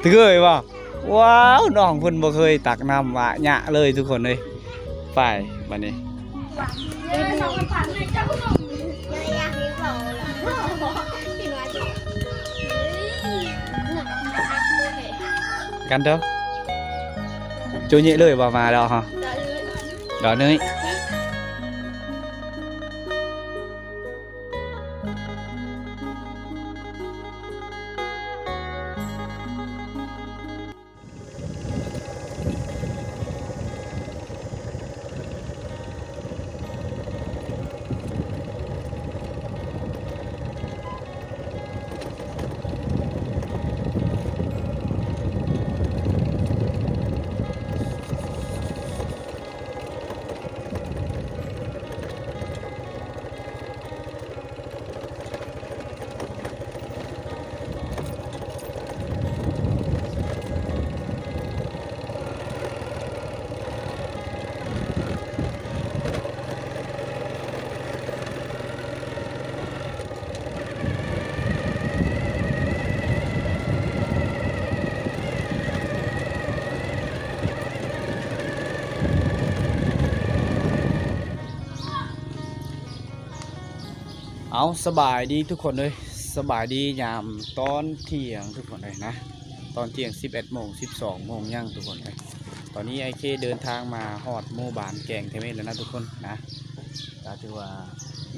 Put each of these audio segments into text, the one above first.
ตึกเอ้ยบ่ว้าวน้องเพิ่นบ่เคยตักน้ำอะหยะเลยทุกคนเลยไปบัดนี้กันเด้อจูnhẹเลยบ่มาđâu hả đó nơiเอาสบายดีทุกคนเลยสบายดียามตอนเที่ยงทุกคนเลยนะตอนเที่ยง11 โมง 12 โมงย่างทุกคนเลยตอนนี้ไอเคเดินทางมาฮอดหมู่บ้านแกงเทเมศแล้วนะทุกคนนะก็ถือว่า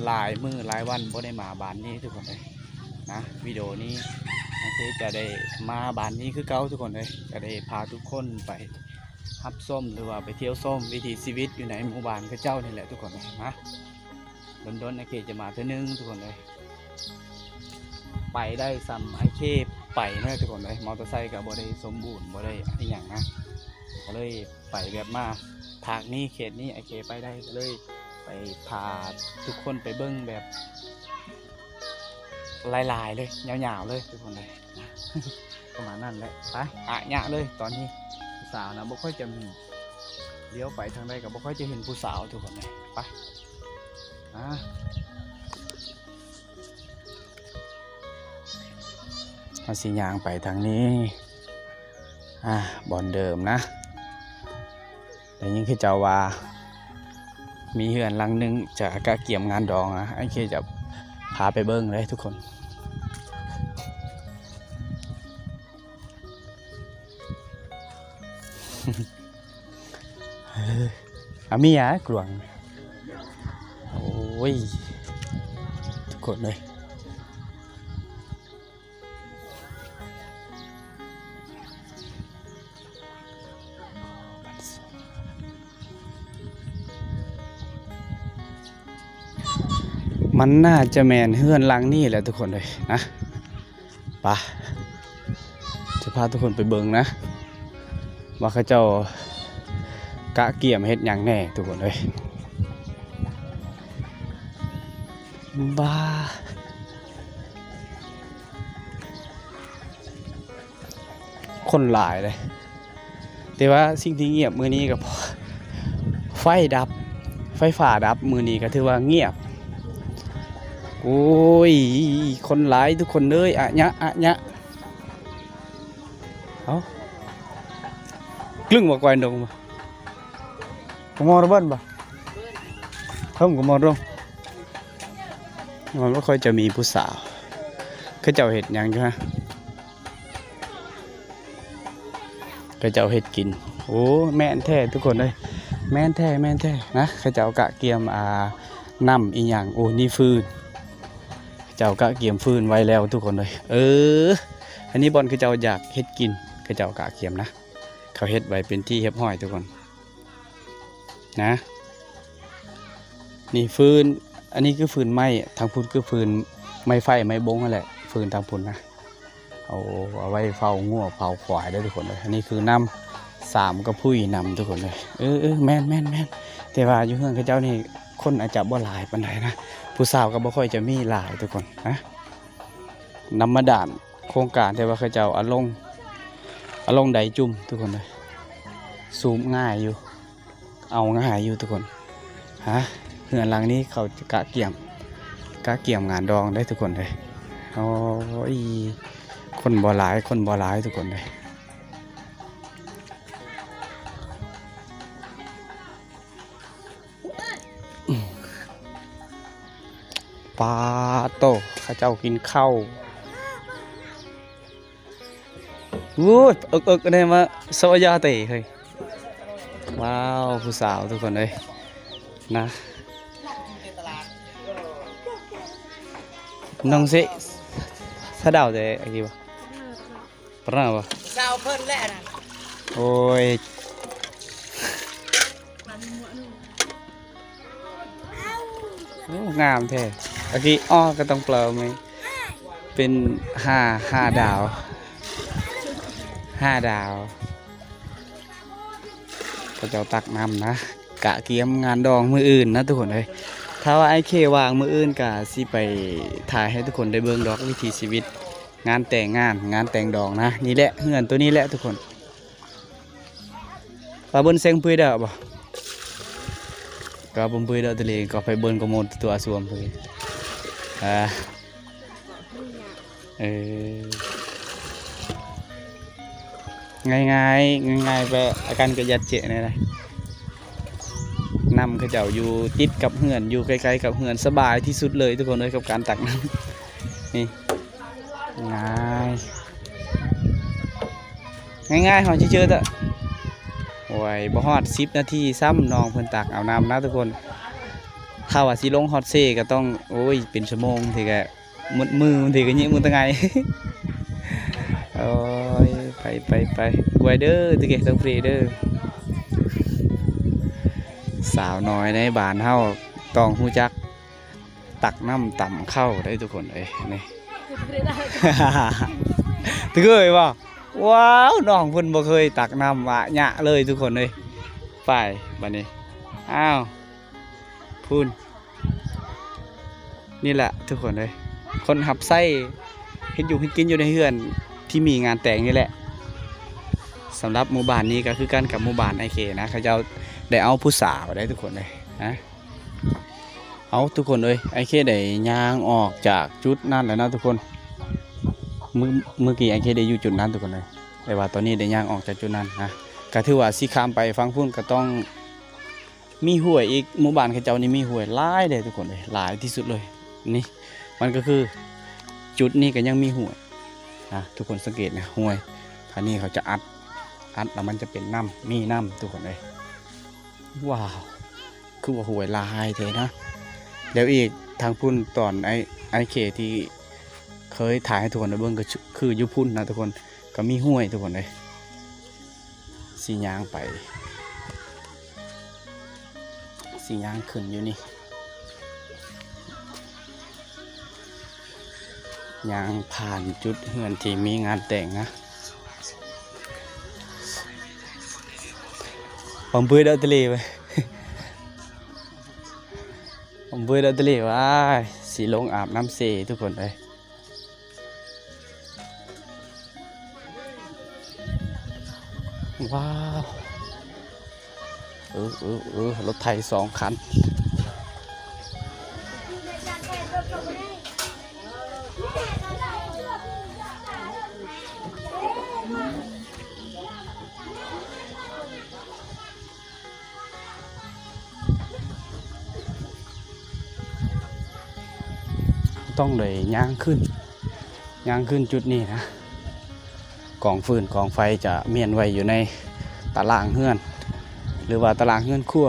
หลายมื้อหลายวันบ่ได้มาบ้านนี้ทุกคนเลยนะวิดีโอนี้ไอเคจะได้มาบ้านนี้คือเก่าทุกคนเลยจะได้พาทุกคนไปฮับส้มหรือว่าไปเที่ยวส้มวิถีชีวิตอยู่ในหมู่บ้านกับเจ้านี่แหละทุกคนเลยนะโดนไอเคจะมาเท่านึงทุกคนเลยไปได้ซ้ำไอเคไปนะทุกคนเลยมอเตอร์ไซค์กับบ่ได้สมบูรณ์บ่ได้อะไรอย่างนะก็เลยไปแบบมาทางนี้เขตนี้ไอเคไปได้ก็เลยไปพาทุกคนไปเบิ้งแบบลายๆเลยยาวๆเลยทุกคนเลยประมาณนั้นแหละไปอะยะเลยตอนนี้ผู้สาวนะบ่ค่อยจะมีเลี้ยวไปทางใดกับบ่ค่อยจะเห็นผู้สาวทุกคนเลยไปมาสิยางไปทางนี้บ่อนเดิมนะแต่ยิ่งคือเจ้าว่ามีเหือนหลังนึงจะกะเกี่ยมงานดองไอ้เคจะพาไปเบิ้งเลยทุกคนมีอ่ะกลวงโอ้ยทุกคนเลยมันน่าจะแมนเฮือนหลังนี่แหละทุกคนเลยนะไปจะพาทุกคนไปเบิ่งนะว่าเขาเจ้ากะเกี่ยมเฮ็ดอย่างแน่ทุกคนเลยบ้าคนหลายเลยแต่ว่าสิ่งที่เงียบมือนี้ก็ไฟดับไฟฟ้าดับมือนี้ก็ถือว่าเงียบโอ้ยคนหลายทุกคนเลยอะยะเอากลึ่งบอกไว้ดงบ่กมอระเบิดบ่เพิ่มกมอดงมันไม่ค่อยจะมีผู้สาวเขาเจ้าเห็ดยังใช่ไหมเขาเจ้าเห็ดกินโอ้แม่นแท้ทุกคนเลยแม่นแท้นะเขาเจ้ากะเกียมน้ำอีหยังโอ้นี่ฟืนเจ้ากะเกียมฟืนไว้แล้วทุกคนเลยอันนี้บอลคือเจ้าอยากเฮ็ดกินคือเจ้ากะเกียมนะเขาเฮ็ดไว้เป็นที่เฮ็บห้อยทุกคนนะนี่ฟืนอันนี้คือฟืนไม้ทางพุ้นคือฟืนไม้ไฟไม้บงนั่นแหละฟืนทางพุ้นนะเอาไว้เฝ้างัวเฝ้าควายได้ทุกคนเลยอันนี้คือน้ำ3 กระพุ้ยนำทุกคนเลยแม่นแต่ว่าอยู่เฮือนเขาเจ้านี่คนอาจจะบ่หลายปานใดนะผู้สาวก็บ่ค่อยจะมีหลายทุกคนนะนำมาด่านโครงการแต่ว่าเขาเจ้าเอาลงใดจุ่มทุกคนเลยซูมง่ายอยู่เอาง่ายอยู่ทุกคนเฮือนหลังนี้เขาจะกะเกี่ยมงานดองได้ทุกคนเลยโอ้ย คนบ่หลายคนบ่หลายทุกคนเลยปลาโตข้าเจ้ากินข้าววูดอึกได้มาสวัสดีเตะเฮ้ยว้าวผู้สาวทุกคนเลยนะน้องสิสะดาวเตะอะไรวะปะวะสาวเพิ่นแหละนะโอ้ยงามแท้เมื่อกี้อ้อก็ต้องเปล่าไหมเป็นห้าดาว5 ดาวก็จะตักน้ำนะกะเกียมงานดองมืออื่นนะทุกคนเลยถ้าว่าไอ้เควางมืออื่นกะสิไปถ่ายให้ทุกคนได้เบิ่งดอกวิถีชีวิตงานแต่งดองนะนี่แหละเฮือนตัวนี้แหละทุกคนปลาบนเซงปุยเด้อบ่ก็บ่ปุยเด้อทะเลก็ไปเบิ่งก็หมดตัวสวมเลยง่ายไปอาการกระยัดเจะนี่แหละนำเขาเจ้าอยู่ติดกับเฮือนอยู่ใกล้ๆกับเฮือนสบายที่สุดเลยทุกคนเลยกับการตักน้ำนี่ง่ายหอยเชื่อๆต่โอ้ยบ่ฮอด10 นาทีซ้ำน้องเพิ่นตักเอาน้ำนะทุกคนถ้าว่าสิลงฮอตเซ่ก็ต้องโอ้ยเป็นชั่วโมงทีก็มือทีก็ยิ้มมือตั้งไงโอ้ยไปไวเดอร์ตะเกียบต้องฟรีเดอร์สาวน้อยในบ้านเฮาต้องฮู้จักตักน้ำต่ำเข้าได้ทุกคนเลยนี่ ตึกเคยป่ะว้าวน้องเพิ่นบ่เคยตักน้ำอะหยะเลยทุกคนเลยไปบัดนี้อ้าวพูนนี่แหละทุกคนเลยคนหับไส้เฮ็ดอยู่เฮ็ดกินอยู่ในเฮือนที่มีงานแต่งนี่แหละสำหรับหมู่บ้านนี้ก็คือกันกับหมู่บ้านไอเคนะเขาจะได้เอาผู้สาวได้ทุกคนเลยนะเอาทุกคนเลยไอเคได้ย่างออกจากจุดนั้นแล้วนะทุกคนเมื่อกี้ไอเคได้อยู่จุดนั้นทุกคนเลยแต่ว่าตอนนี้ได้ย่างออกจากจุดนั้นนะก็ถือว่าสิข้ามไปฟังพุ่นก็ต้องมีห้วยอีกหมู่บ้านเขาเจ้านี่มีห้วยหลายเลยทุกคนเลยหลายที่สุดเลยนี่มันก็คือจุดนี้ก็ยังมีห้วยนะทุกคนสังเกตนะห้วยท่านี้เขาจะอัดแล้วมันจะเป็นน้ำมีน้ำทุกคนเลยว้าวคือว่าห้วยลายเถอะนะแล้วอีกทางพุ่นตอนไอเคที่เคยถ่ายให้ทุกคนได้เบิ่งก็คือยุพุ่นนะทุกคนก็มีห้วยทุกคนเลยสีย่างไปสีย่างขึ้นอยู่นี่ย่างผ่านจุดเฮือนที่มีงานแต่งนะผมเบื่อเดาทะเลไปผมเบื่อเดาทะเลว่าสีลงอาบน้ำเสทุกคนเลยว้าวรถไถ2 คันต้องเลยย่างขึ้นจุดนี้นะกองฟืนกองไฟจะเมียนไว้อยู่ในตารางเฮือนหรือว่าตารางเฮือนครัว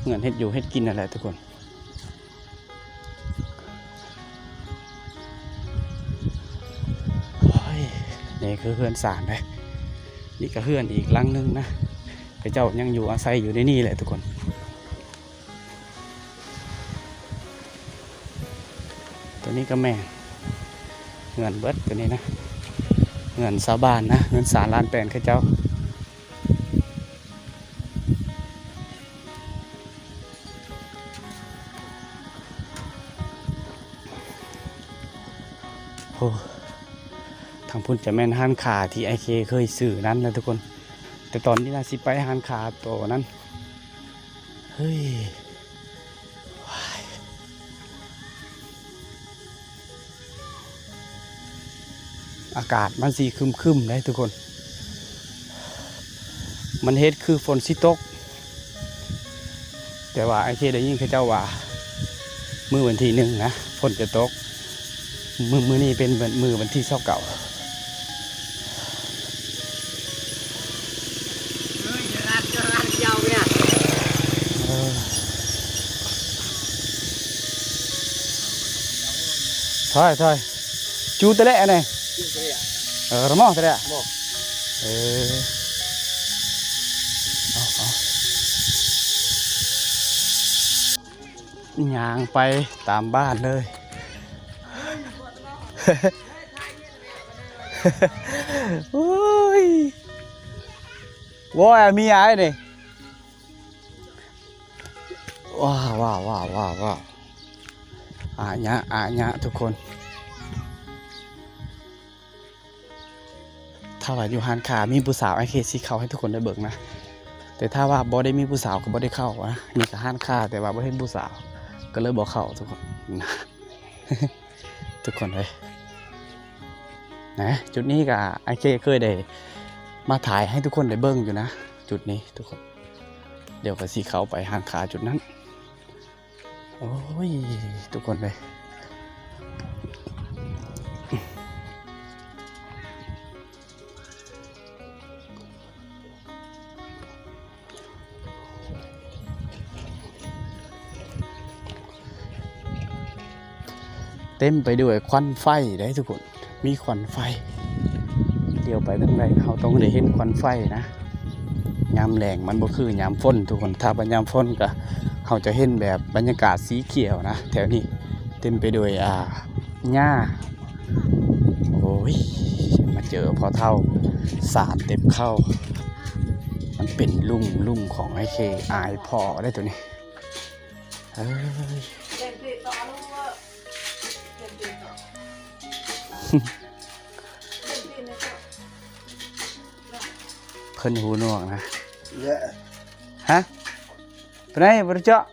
เฮือนเฮ็ดอยู่เฮ็ดกินอะไรทุกคนนี่คือเฮือนสารเลยนี่ก็เฮือนอีกหลังนึงนะพระเจ้ายังอยู่อาศัยอยู่ในนี่แหละทุกคนตัวนี้ก็แม่เฮือนเบิดตัวนี้นะเฮือนชาวบ้านนะเฮือนสารลานแปลนพระเจ้าโอ้ทางพุ่นจะแม่นห้านขาที่ไอเคเคยสื่อนั้นนะทุกคนแต่ตอนนี้น่าสิไปห้านขาตัวนั้นเฮ้ย อากาศมันสีครึมๆได้ทุกคนมันเฮ็ดคือฝนสิตกแต่ว่าไอเคได้ยินเขาเจ้าว่ามื้อวันที่1นะฝนจะตกมื้อนี้เป็นมื้อวันที่29thôi chú tới lẹ này rồi mò tới lẹ nhàngไปตามบ้านเลยโอ้ยว้าวมีอะไรนี่ว้าวอ่ะเนี่ยทุกคนถ้าว่าอยู่ฮานคามีผู้สาวไอเคซีเข้าให้ทุกคนได้เบิกนะแต่ถ้าว่าบ่ได้มีผู้สาวก็บ่ได้เข้านะมีแต่ฮานคาแต่ว่าบ่เห็นผู้สาวก็เลยบ่เข้าทุกคนนะ ทุกคนเลยนะจุดนี้ก็ไอเคเคยได้มาถ่ายให้ทุกคนได้เบิ่งอยู่นะจุดนี้ทุกคนเดี๋ยวก็สิเข้าไปฮานคาจุดนั้นโอ้ยทุกคนเลยเต็มไปด้วยควันไฟได้ทุกคนมีควันไฟเดี๋ยวไปทางใดเขาต้องได้เห็นควันไฟนะยามแรงมันบ่คือยามฝนทุกคนถ้าเป็นยามฝนก็เขาจะเห็นแบบบรรยากาศสีเขียวนะแถวนี้เต็มไปด้วยหญ้าโอ้ยมาเจอพอเท่าสาดเต็มเข้ามันเป็นลุ่มของไอเคอายพอได้ตัวนี้เฮ้ยเพิ่นหูหนวกนะฮะไปไหนบริจาค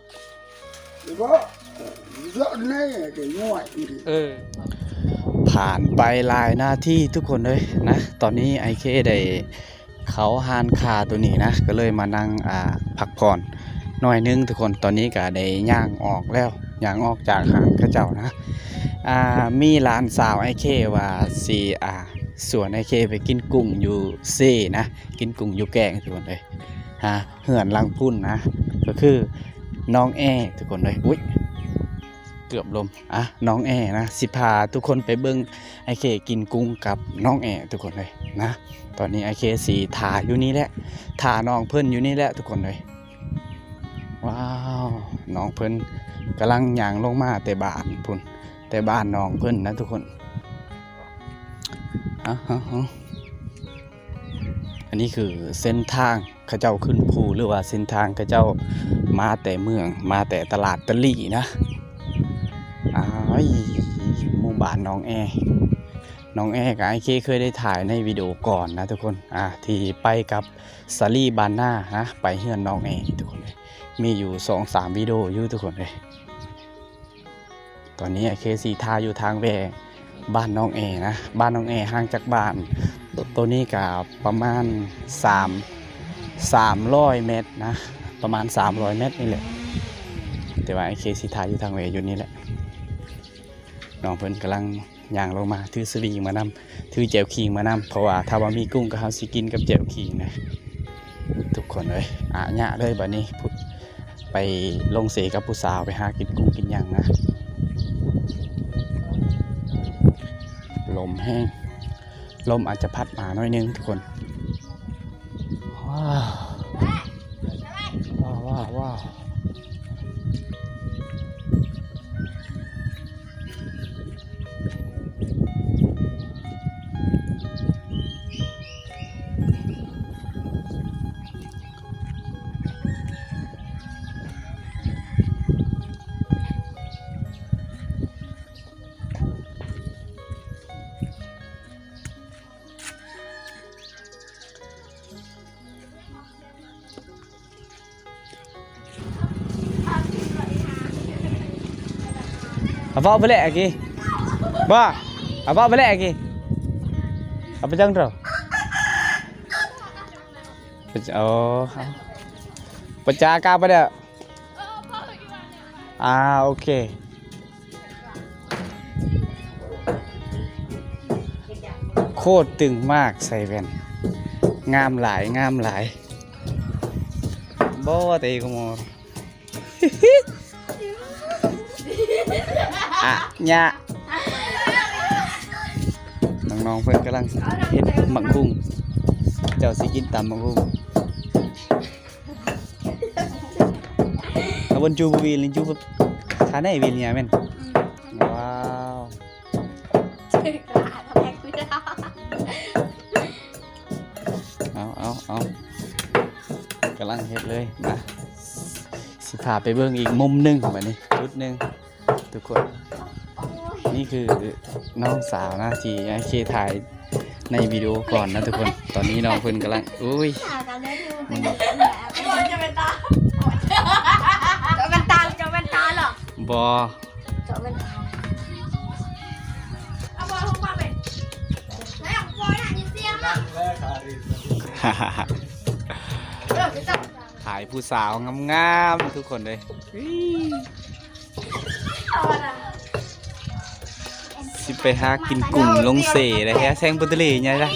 ผ่านไปหลายหน้าที่ทุกคนเลยนะตอนนี้ไอเคได้เขาฮานคาตัวนี้นะก็เลยมานั่งพักผ่อนหน่อยนึงทุกคนตอนนี้ก็ได้ย่างออกแล้วย่างออกจากหางข้าเจ้านะมีหลานสาวไอเคว่าสีส่วนไอเคไปกินกุ้งอยู่เซ่นะกินกุ้งอยู่แกงทุกคนเลยเหือนลังพุ่นนะก็คือน้องแอทุกคนเลยอุ๊ยเกือบลมน้องแอนะสิพาทุกคนไปเบิ้งไอเคกินกุ้งกับน้องแอทุกคนเลยนะตอนนี้ไอเคสีถาอยู่นี่แหละถาน้องเพิ่นอยู่นี่แหละทุกคนเลยว้าวน้องเพิ่นกำลังย่างลงมาแต่บ้านพุ่นแต่บ้านน้องเพิ่นนะทุกคนอันนี้คือเส้นทางเขาเจ้าขึ้นภูหรือว่าเส้นทางเขาเจ้ามาแต่เมืองมาแต่ตลาดตะลี่นะหมู่บ้านน้องแอกับไอเคเคยได้ถ่ายในวิดีโอก่อนนะทุกคนที่ไปกับซาลี่บานน่านะไปเฮือนน้องแอทุกคนเลยมีอยู่ 2-3 วิดีโออยู่ทุกคนเลยตอนนี้ไอเคซีทาอยู่ทางแวบ้านน้องแอนะบ้านน้องแอห่างจากบ้านตัวนี้กับประมาณ300 เมตรนะประมาณ300 เมตรนี่แหละแต่ว่าไอเคซีทาอยู่ทางแวอยู่นี่แหละน้องเพิ่นกำลังย่างลงมาถือสวิงมานำถือแจวขิงมานำเพราะว่าถ้าว่ามีกุ้งก็เฮาสิกินกับแจวขิงนะทุกคนเลยเนี่ยเลยบัดนี้ไปลงเสกับผู้สาวไปหากินกุ้งกินหยังนะลมแห้งลมอาจจะพัดมาหน่อยนึงทุกคนว้าวAvó beli aqui. Bah, avó beli aqui. apa chăng rồi oh pecah kah pada ok โคตรตึงมากใส่แว่นงามหลายบ่เตะกมออะญะน้องๆเพิ่นกำลังเฮ็ดหมักบุ้งเจ้าสิกินตำหมักบุ้งเอาบนจูบวีลินจูบทานได้วีเนี่ยแม่นว้าวเอากำลังเฮ็ดเลยนะสิพาไปเบิ่งอีกมุมหนึงแบบนี้จุดหนึงทุกคนนี่คือน้องสาวนะที่ไอเคถ่ายในวิดีโอก่อนนะทุกคนตอนนี้น้องเพิ่นกำลังอุ้ยจะเป็นตาหรอบ อ จะเป็นตาเอาบอลลงมาเป็นไหนอ่ะบอลหันยิงเสียงอ่ะถ่ายผู้สาวงามๆทุกคนเลยสิไปหากินกุ้งลงเสเลยแฮะแซงปุตเลไงล่ะ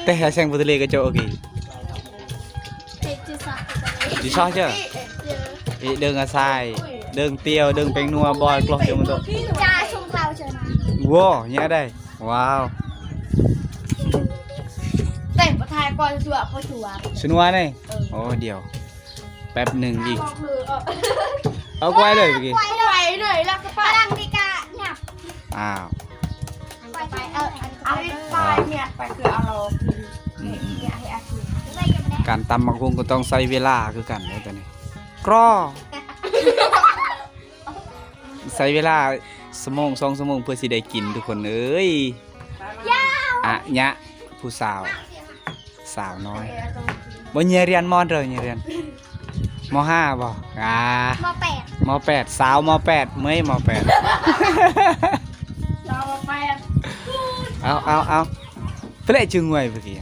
แต่แฮะแซงปุตเลก็จะโอเคดีชอบเจ้าเดินอาไซเดินเตียวเดินเป็งนัวบอยกลอกเจ้ามันตัวจ้าชมเราเชิญมาว้าวเนี่ยได้ว้าวเต้นประทายก่อนชัวร์พอชัวร์ชนัวนี่โอ้เดี๋ยวแป๊บหนึ่งอีกเอาไว้เลยเมื่อกี้ไว้เลยแล้วก็ไปดังดีกาเนี่ยอ้าวไปเอาไปเนี่ยไปคือเอาเราเนี่ยให้อาชีพการตำมังคุงก็ต้องใช้เวลาคือกันเลยตอนนี้กรอใช้เวลา2 ชั่วโมงเพื่อสิได้กินทุกคนเอ้ยอะยะผู้สาวน้อยบ่เรียนมอนเลยเรียนม.5 บ่ม.8 สาวม.8 เมื่อยม.8 เราไปเอาเปลจึงไว้เมื่อกี้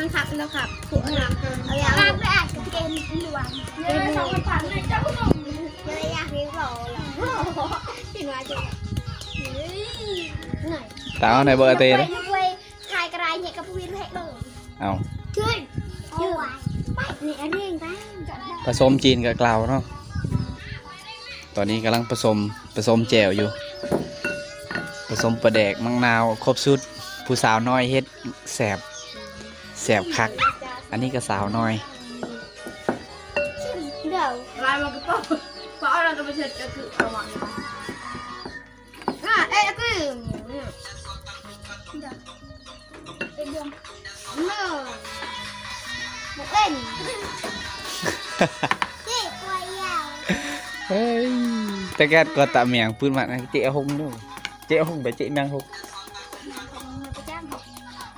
นั่งขับผัวหนักเอาอย่างนั่งไปอ่านกับเกมหลวงเลยสองพันเลยเจ้าผู้ชมเลยอยากเรียกเราหรอกินมาจริงหน่อยตาเอาไหนเบอร์เตะเลยทายกระไรเนี่ยกับผู้วินให้เบอร์เอาขึ้นยืดไปนี่อันนี้เองไปผสมจีนกับกลาวเนาะตอนนี้กำลังผสมแจ่วอยู่ผสมปลาแดกมังนาวครบสุดผู้สาวน้อยเฮ็ดแสบคักอันนี้ก็สาวน้อยเดี๋ยวลายมันก็เพราะเราจะไปเช็ดก็คือเอาหวังเอ๊ะก็เล่นเฮ้ยแต่แกก็ตะเมียงปืนมันเจ๊หงด้วยเจ๊หงไปเจ๊แมงหง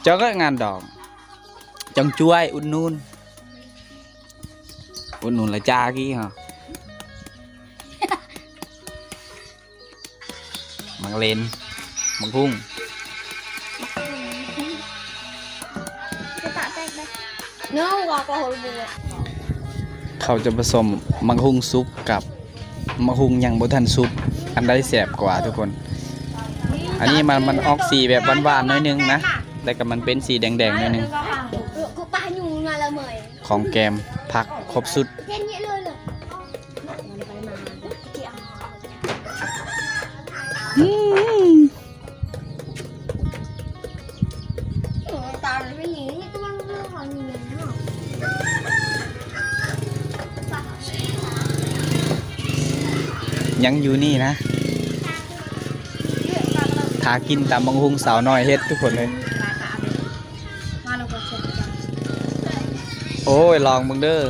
เจ้าก็งานดอกจังช่วยอุ่นนูนlà cha kia hả mang lên mang hung เขาจะผสมมังหุงซุปกับมังหุงยังบ่ทันซุปอันใดแสบกว่าทุกคนอันนี้มันออกสีแบบหวานๆน้อยนึงนะแต่ก็มันเป็นสีแดงๆน้อยนึงของแกมผักครบสุดยังอยู่นี่นะถ้ากินตามบังฮุงสาวน้อยเฮ็ดทุกคนเลยโอ้ยลองมึงเด้อ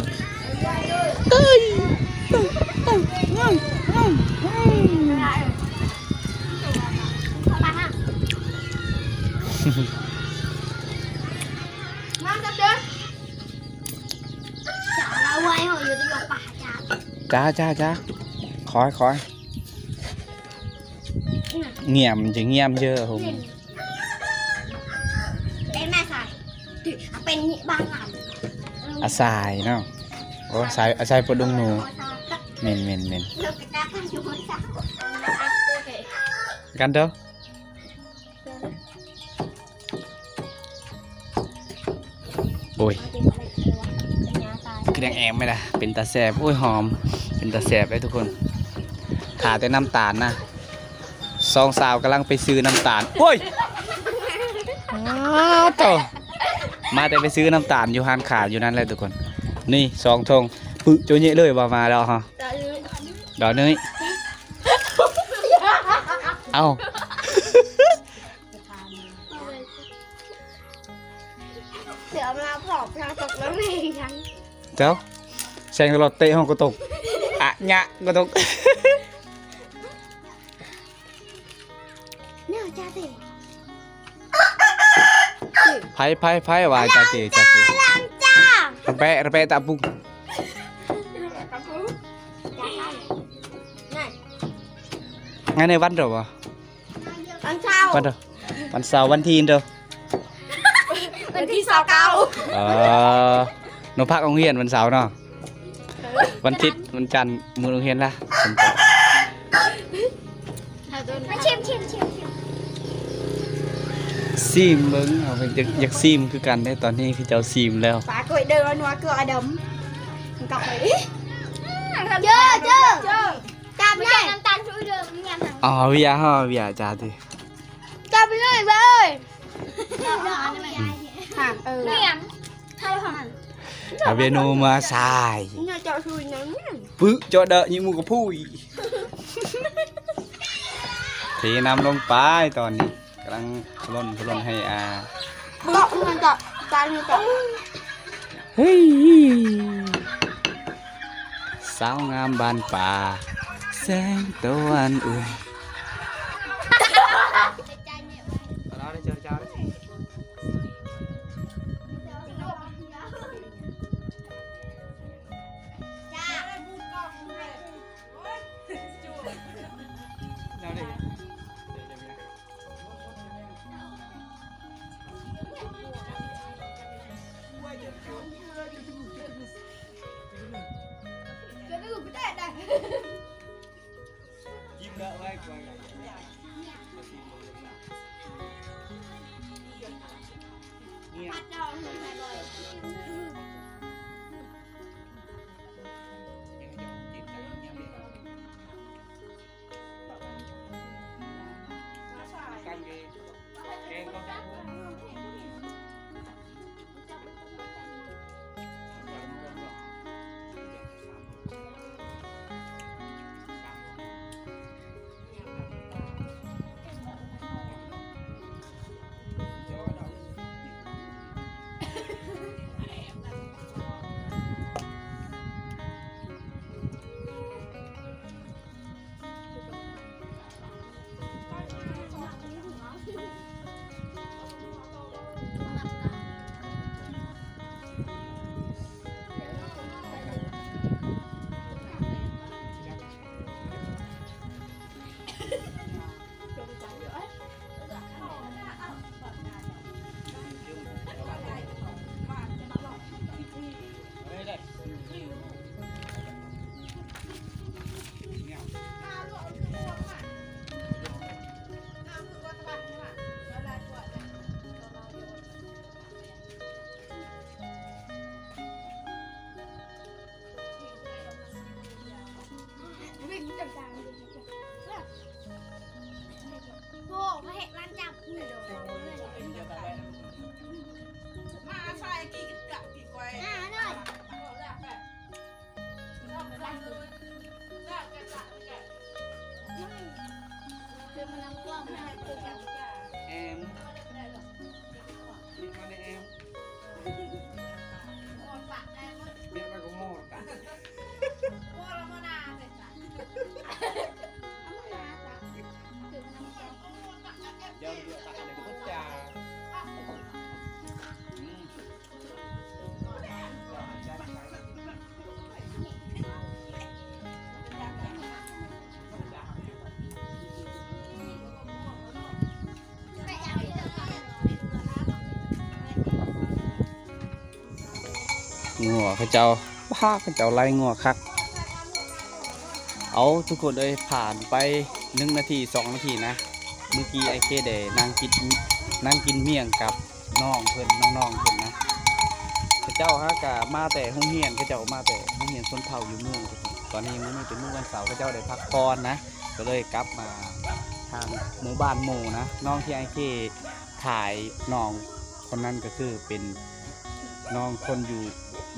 จ้าคอย เงียบจะเงียบเยอะผม เป็นแม่สายเป็นบ้านหลัง อาสายเนาะโอ้สายอาสายปวดดงหนูเมน เราไปตาข้างอยู่บนเสา กันเด้อโอ้ยกระเดงแอมไม่ได้เป็นตาแสบโอ้ยหอมเป็นตาแสบเลยทุกคนขาแต่น้ำตาลนะสองสาวกำลังไปซื้อน้ำตาลโอ้ยต่อมาแต่ไปซื้อน้ำตาลอยู่ห้านขาอยู่นั่นเลยทุกคนนี่สองธงปึโจเยะเลยว่ามาแล้วฮะดอกเนยเอา เดี๋ยวมาผอมเราตกแล้วไม่ยัง เจ้าแซงตลอดเตะห้องก็ตกอะงะก็ตก เนี่ยจ้าติ ไพ่ว่าจาติ ลำจ้า ระแปะตาปุงงั้นในวันเดียววะ ตอนเช้า วันเดียววันเสาร์วันทีนเดียว วันที่29หนูพักโรงเรียนวันเสาร์เนาะวันอาทิตย์วันจันทร์มือโรงเรียนละผมก็ มาชิม ซีมเบิ้งเอาไปอยากซีมคือกันได้ตอนนี้คือเจ้าซีมแล้ว ฝากล้วยเดินนัวเกลือดำกลับไปเจอจับเลยน้ำตาลช่วยเดิมเนี่ย อ๋อวิยาจ้าติ จับไปเลยห่างเนี่ยให้ห่าง อาเวนูมาสาย เนี่ยเจ้าช่วยนั้น ปึเจาะเดอะยิงมูกับผู้อีเทน้ำลงไปตอนนี้กำลังพล่นให้อา เกาะมันจะตาเนี่ยจะ เฮ้ยสาวงามบานป่าแสงตะวันอุ่น งัวเขาเจ้าป้าเขาเจ้าไล่งัวคักเอาทุกคนเลยผ่านไป1 นาที2 นาทีนะเมื่อกี้ไอเคเดนั่งกินเมี่ยงกับน้องเพิ่นน้องๆเพิ่นนะเขาเจ้าฮะกะมาแต่ห้องเฮียนเขาเจ้ามาแต่ห้องเฮียนชนเผ่าอยู่เมืองตอนนี้มันเป็นมื้อวันเสาร์เขาเจ้าได้พักผ่อนนะก็เลยกลับมาทางหมู่บ้านหมู่นะน้องที่ไอเคถ่ายน้องคนนั้นก็คือเป็นน้องคนอยู่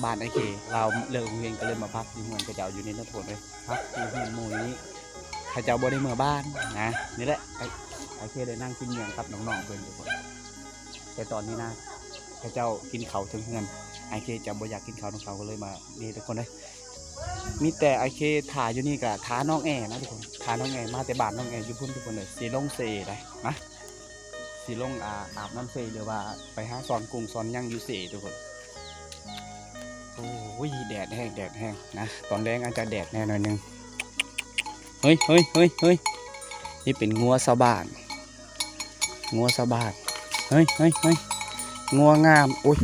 บ้านไอเคเราเลิกโรงเรียนก็เลยมาพักที่เมืองเขาเจ้าอยู่ในนครเลยพักที่เมืองหมู่นี้เขาเจ้าบ่ได้เมื่อบ้านนะนี่แหละไอเคได้นั่งกินเมียงครับน้องๆเพิ่นทุกคนแต่ตอนนี้นะเขาเจ้ากินเขาถึงเงินไอเคจะบ่อยากกินเขาน้องเขาก็เลยมานี่ทุกคนเลยมีแต่ไอเคถ่ายอยู่นี่กับท้าน้องแอนะทุกคนท้าน้องแอมาแต่บ้านน้องแออยู่พุ่นทุกคนเลยสีลงเซได้นะสีลงอาบน้ำเซหรือว่าไปหาซอนกุ้งซอนย่างอยู่เซทุกคนโอ้ยแดดแห้งนะตอนแรกอาจจะแดดแน่หน่อยนึงเฮ้ยนี่เป็นงัวชาวบ้านเฮ้ยงัวงามโอ้ย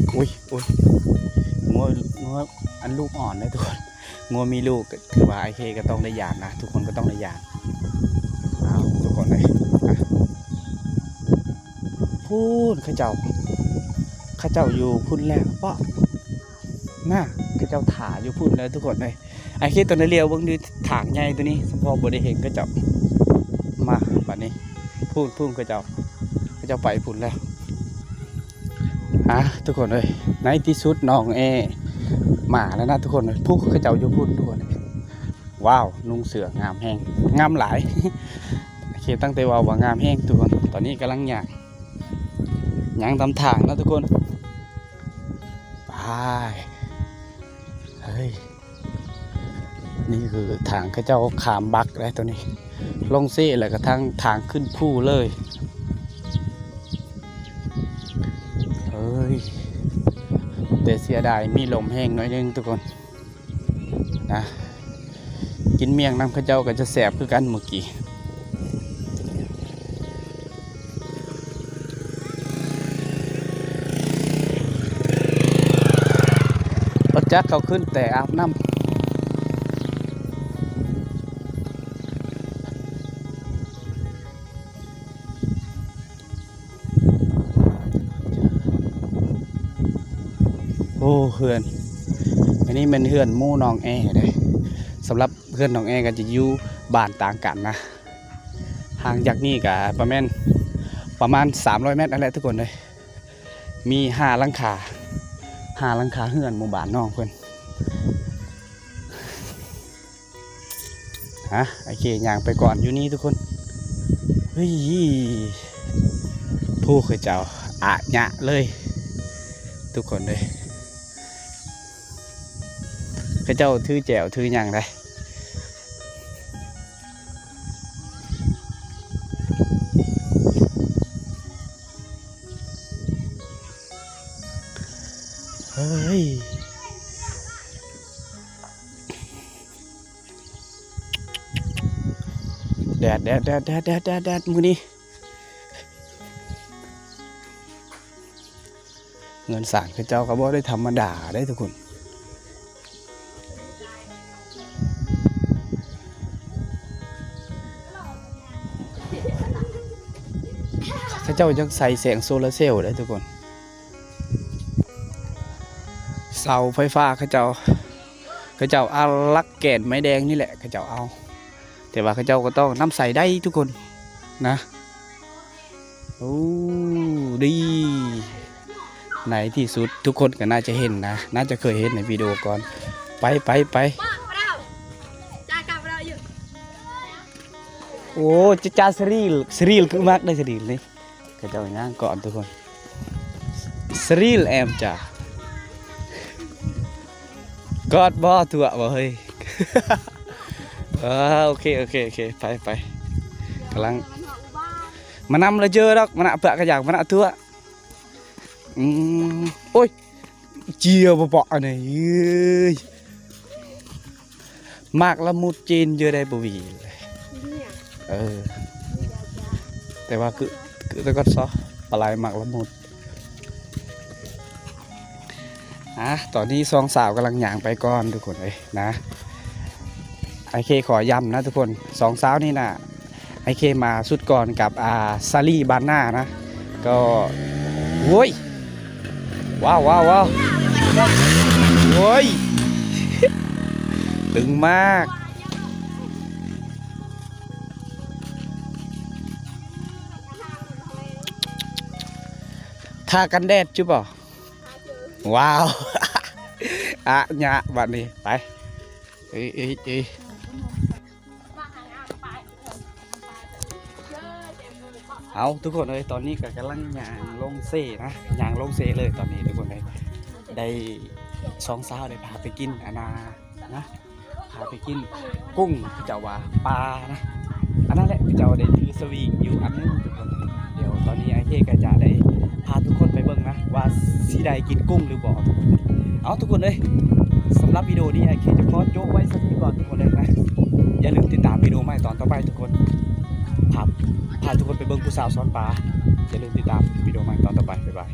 งัวอันลูกอ่อนเลยทุกคนงัวมีลูกถือว่าไอเคก็ต้องได้หยาดนะทุกคนก็ต้องได้หยาดเอาทุกคนเลยพูดข้าเจ้าอยู่พุ่นแล้วป่ะน่าข้าเจ้าถ่าอยู่พุ่นเลยทุกคนเลยไอเคตัวนี้เรียวเบิ่งดูถางใหญ่ตัวนี้สมพอบได้เห็นข้าเจ้ามาบัดนี้พูดข้าเจ้าไปพุ่นแล้วทุกคนเลยในที่สุดน้องเอมาแล้วนะทุกคนเลยพูดข้าเจ้าอยู่พุ่นทุกคนว้าวนุ่งเสืองามแห้งงามหลายโอเคตั้งแต่ว่างามแห้งทุกคนตอนนี้กำลังย่างตามทางนะทุกคนไปเฮ้ยนี่คือทางข้าเจ้าขามบักเลยตัวนี้ลงเซ่แล้วก็ทางขึ้นผู้เลยเฮ้ยแต่เสียดายมีลมแห้งน้อยนึงทุกคนนะกินเมี่ยงน้ำข้าเจ้าก็จะแสบคือกันเมื่อกี้รถจักรเขาขึ้นแต่อาบน้ำโอ้เพื่อนอันนี้เป็นเพื่อนมู่น้องแอเลยสำหรับเพื่อนน้องแอก็จะอยู่บ้านต่างกันนะห่างจากนี่ก็ประมาณ300 เมตรนั่นแหละทุกคนเลยมี5 หลังคาเฮือนหมู่บ้านน้องเพื่อนโอเคย่างไปก่อนอยู่นี่ทุกคนเฮ้ยผู้เคยเจ้าอะหยะเลยทุกคนเลยเขาเจ้าถือแจวถืออย่างไรเฮ้ยแดดมือนี้เงินสั่งเขาเจ้าก็บ่ได้ธรรมดาได้ทุกคนเขาเจ้าจะใส่แสงโซลาร์เซลล์ได้ทุกคนเสาไฟฟ้าเขาเจ้าเอาลักแก่นไม้แดงนี่แหละเขาเจ้าเอาแต่ว่าเขาเจ้าก็ต้องน้ำใสได้ทุกคนนะโอ้ดีในที่สุดทุกคนก็น่าจะเห็นนะน่าจะเคยเห็นในวิดีโอก่อนไปโอ้จ้าสรีลคือมากได้สรีลเลยเขาเจ้าย่างก่อนทุกคนสรีลแอมจ้ากอดบ่ตัวบ่เฮ้ยโอเคไปกำลังมานำเลยเจอดอกมันเปะกระยากมันตัวโอ้ยเจียวเปาะอันนี้มากละมุดจีนเยอะได้บ่วีแต่ว่าคือแต่ก็ซอปลายมากละมุด ตอนนี้สองสาวกำลังย่างไปก่อนทุกคนเลยนะไอเคขอย้ำนะทุกคนสองสาวนี่นะไอเคมาสุดก่อนกับซารี่บานหน้านะก็โว้ยว้าวว้าวว้าวโว้ยตึงมากทากันแดดจุ๊บป่ะว้าว nhạ bạn điไปเอาทุกคนเลยตอนนี้ก็กำลังย่างลงเซ่นะย่างลงเซ่เลยตอนนี้ทุกคนเลยได้สองสาวได้พาไปกินนะพาไปกินกุ้งพี่เจ้าว่าปลานะอันนั้นแหละพี่เจ้าได้ถือสวิงอยู่อันนึงทุกคนเดี๋ยวตอนนี้ไอ้เค้ก็จะได้พาทุกคนไปเบิ่งนะว่าสีใดกินกุ้งหรือบ่ทุกคนเอาทุกคนเลยสำหรับวิดีโอนี้ไอ้เคจะขอโยกไว้สักทีก่อนทุกคนเลยนะอย่าลืมติดตามวิดีโอใหม่ตอนต่อไปทุกคนพาทุกคนไปเบิ่งผู้สาวซ้อนปลาอย่าลืมติดตามวิดีโอใหม่ตอนต่อไปบ๊ายบาย